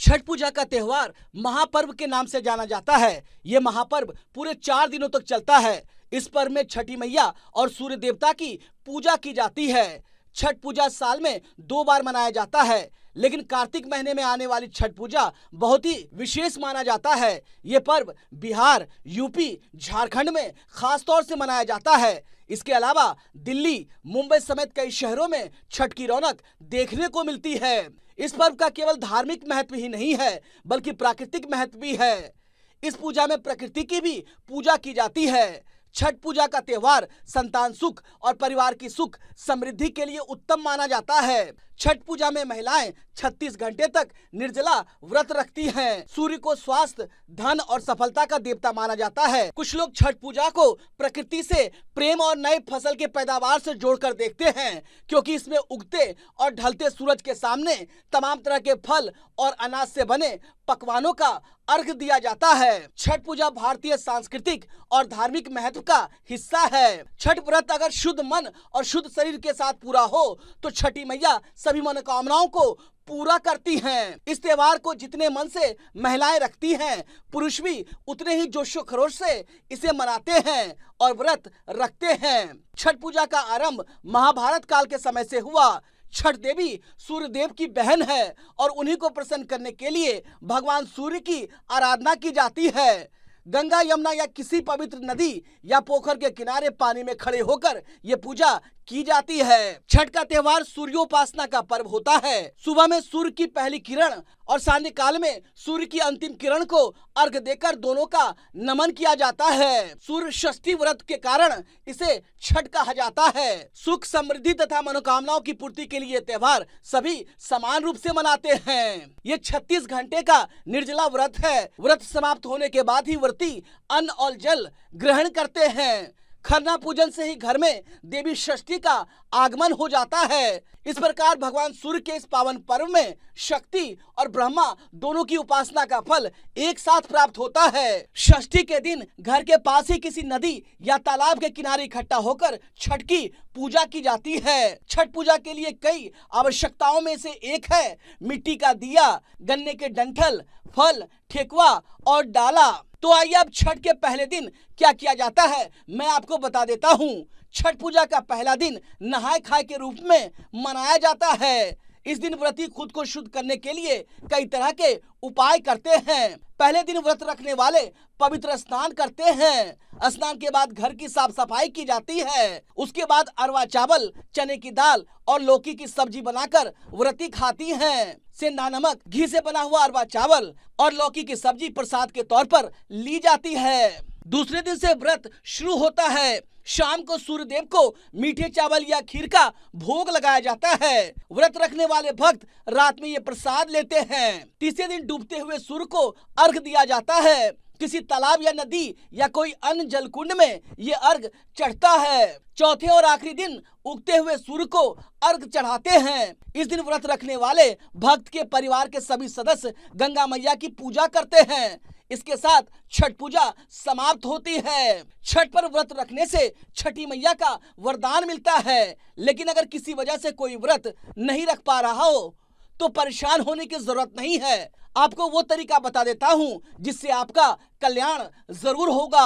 छठ पूजा का त्योहार महापर्व के नाम से जाना जाता है। ये महापर्व पूरे 4 दिनों तक चलता है। इस पर्व में छठी मैया और सूर्य देवता की पूजा की जाती है। छठ पूजा साल में 2 बार मनाया जाता है, लेकिन कार्तिक महीने में आने वाली छठ पूजा बहुत ही विशेष माना जाता है। ये पर्व बिहार, यूपी, झारखंड में खास तौर से मनाया जाता है। इसके अलावा दिल्ली, मुंबई समेत कई शहरों में छठ की रौनक देखने को मिलती है। इस पर्व का केवल धार्मिक महत्व ही नहीं है, बल्कि प्राकृतिक महत्व भी है। इस पूजा में प्रकृति की भी पूजा की जाती है। छठ पूजा का त्योहार संतान सुख और परिवार की सुख समृद्धि के लिए उत्तम माना जाता है। छठ पूजा में महिलाएं 36 घंटे तक निर्जला व्रत रखती हैं। सूर्य को स्वास्थ्य, धन और सफलता का देवता माना जाता है। कुछ लोग छठ पूजा को प्रकृति से प्रेम और नए फसल के पैदावार से जोड़कर देखते हैं, क्योंकि इसमें उगते और ढलते सूरज के सामने तमाम तरह के फल और अनाज से बने पकवानों का अर्घ दिया जाता है। छठ पूजा भारतीय सांस्कृतिक और धार्मिक महत्व का हिस्सा है। छठ व्रत अगर शुद्ध मन और शुद्ध शरीर के साथ पूरा हो तो छठी मैया सभी मनोकामनाओं को पूरा करती हैं। इस त्योहार को जितने मन से महिलाएं रखती हैं, पुरुष भी उतने ही जोशो खरोश से इसे मनाते हैं और व्रत रखते हैं। छठ पूजा का आरंभ महाभारत काल के समय से हुआ। छठ देवी सूर्य देव की बहन है और उन्हीं को प्रसन्न करने के लिए भगवान सूर्य की आराधना की जाती है। गंगा, यमुना या किसी पवित्र नदी या पोखर के किनारे पानी में खड़े होकर ये पूजा की जाती है। छठ का त्योहार सूर्योपासना का पर्व होता है। सुबह में सूर्य की पहली किरण और सांध्य काल में सूर्य की अंतिम किरण को अर्घ देकर दोनों का नमन किया जाता है। सूर्य षष्ठी व्रत के कारण इसे छठ कहा जाता है। सुख, समृद्धि तथा मनोकामनाओं की पूर्ति के लिए त्योहार सभी समान रूप से मनाते हैं। ये 36 घंटे का निर्जला व्रत है। व्रत समाप्त होने के बाद ही व्रती अन्न और जल ग्रहण करते हैं। खरना पूजन से ही घर में देवी षष्ठी का आगमन हो जाता है। इस प्रकार भगवान सूर्य के इस पावन पर्व में शक्ति और ब्रह्मा दोनों की उपासना का फल एक साथ प्राप्त होता है। षष्ठी के दिन घर के पास ही किसी नदी या तालाब के किनारे इकट्ठा होकर छठ की पूजा की जाती है। छठ पूजा के लिए कई आवश्यकताओं में से एक है मिट्टी का दिया, गन्ने के डंठल, फल, ठेकुआ और डाला। तो आइए अब छठ के पहले दिन क्या किया जाता है मैं आपको बता देता हूँ। छठ पूजा का पहला दिन नहाय खाए के रूप में मनाया जाता है। इस दिन व्रती खुद को शुद्ध करने के लिए कई तरह के उपाय करते हैं। पहले दिन व्रत रखने वाले पवित्र स्नान करते हैं। स्नान के बाद घर की साफ सफाई की जाती है। उसके बाद अरवा चावल, चने की दाल और लौकी की सब्जी बनाकर व्रती खाती हैं। सेंधा नमक, घी से बना हुआ अरवा चावल और लौकी की सब्जी प्रसाद के तौर पर ली जाती है। दूसरे दिन से व्रत शुरू होता है। शाम को सूर्य देव को मीठे चावल या खीर का भोग लगाया जाता है। व्रत रखने वाले भक्त रात में ये प्रसाद लेते हैं। तीसरे दिन डूबते हुए सूर्य को अर्घ दिया जाता है। किसी तालाब या नदी या कोई अन्य जलकुंड में ये अर्घ चढ़ता है। चौथे और आखिरी दिन उगते हुए सूर्य को अर्घ चढ़ाते हैं। इस दिन व्रत रखने वाले भक्त के परिवार के सभी सदस्य गंगा मैया की पूजा करते हैं। इसके साथ छठ पूजा समाप्त होती है। छठ पर व्रत रखने से छठी मैया का वरदान मिलता है। लेकिन अगर किसी वजह से कोई व्रत नहीं रख पा रहा हो तो परेशान होने की जरूरत नहीं है। आपको वो तरीका बता देता हूँ जिससे आपका कल्याण जरूर होगा।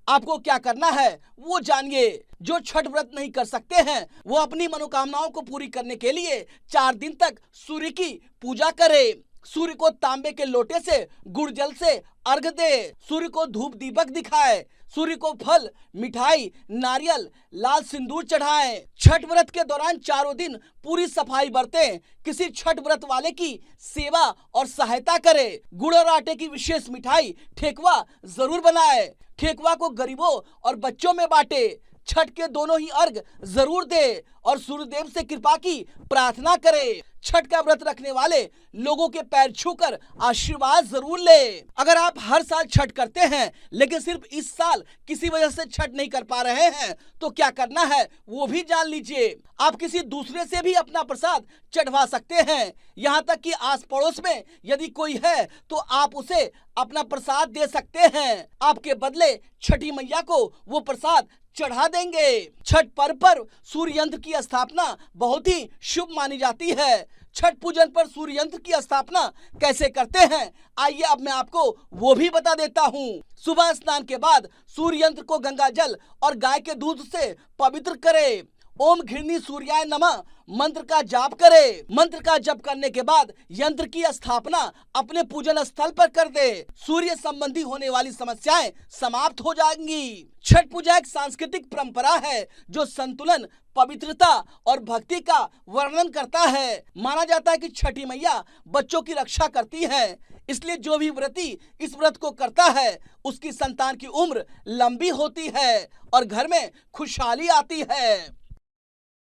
आपको क्या करना है वो जानिए। जो छठ व्रत नहीं कर सकते हैं वो अपनी मनोकामनाओं को पूरी करने के लिए 4 दिन तक सूर्य की पूजा करें। सूर्य को तांबे के लोटे से गुड़ जल से अर्घ दे। सूर्य को धूप दीपक दिखाए। सूर्य को फल, मिठाई, नारियल, लाल सिंदूर चढ़ाएं। छठ व्रत के दौरान 4 दिन पूरी सफाई बरतें। किसी छठ व्रत वाले की सेवा और सहायता करें। गुड़ और आटे की विशेष मिठाई ठेकुआ जरूर बनाए। ठेकुआ को गरीबों और बच्चों में बांटे। छठ के दोनों ही अर्घ जरूर दे और सूर्यदेव से कृपा की प्रार्थना करें। छठ का व्रत रखने वाले लोगों के पैर छूकर आशीर्वाद जरूर ले। अगर आप हर साल छठ करते हैं लेकिन सिर्फ इस साल किसी वजह से छठ नहीं कर पा रहे हैं तो क्या करना है वो भी जान लीजिए। आप किसी दूसरे से भी अपना प्रसाद चढ़वा सकते हैं। यहाँ तक कि आस पड़ोस में यदि कोई है तो आप उसे अपना प्रसाद दे सकते हैं। आपके बदले छठी मैया को वो प्रसाद चढ़ा देंगे। छठ पर्व पर सूर्य यंत्र की स्थापना बहुत ही शुभ मानी जाती है। छठ पूजन पर सूर्य यंत्र की स्थापना कैसे करते हैं, आइए अब मैं आपको वो भी बता देता हूँ। सुबह स्नान के बाद सूर्य यंत्र को गंगा जल और गाय के दूध से पवित्र करें। ओम घृणी सूर्याय नमः मंत्र का जाप करे। मंत्र का जप करने के बाद यंत्र की स्थापना अपने पूजन स्थल पर कर दे। सूर्य संबंधी होने वाली समस्याएं समाप्त हो जाएंगी। छठ पूजा एक सांस्कृतिक परंपरा है जो संतुलन, पवित्रता और भक्ति का वर्णन करता है। माना जाता है कि छठी मैया बच्चों की रक्षा करती है, इसलिए जो भी व्रती इस व्रत को करता है उसकी संतान की उम्र लंबी होती है और घर में खुशहाली आती है।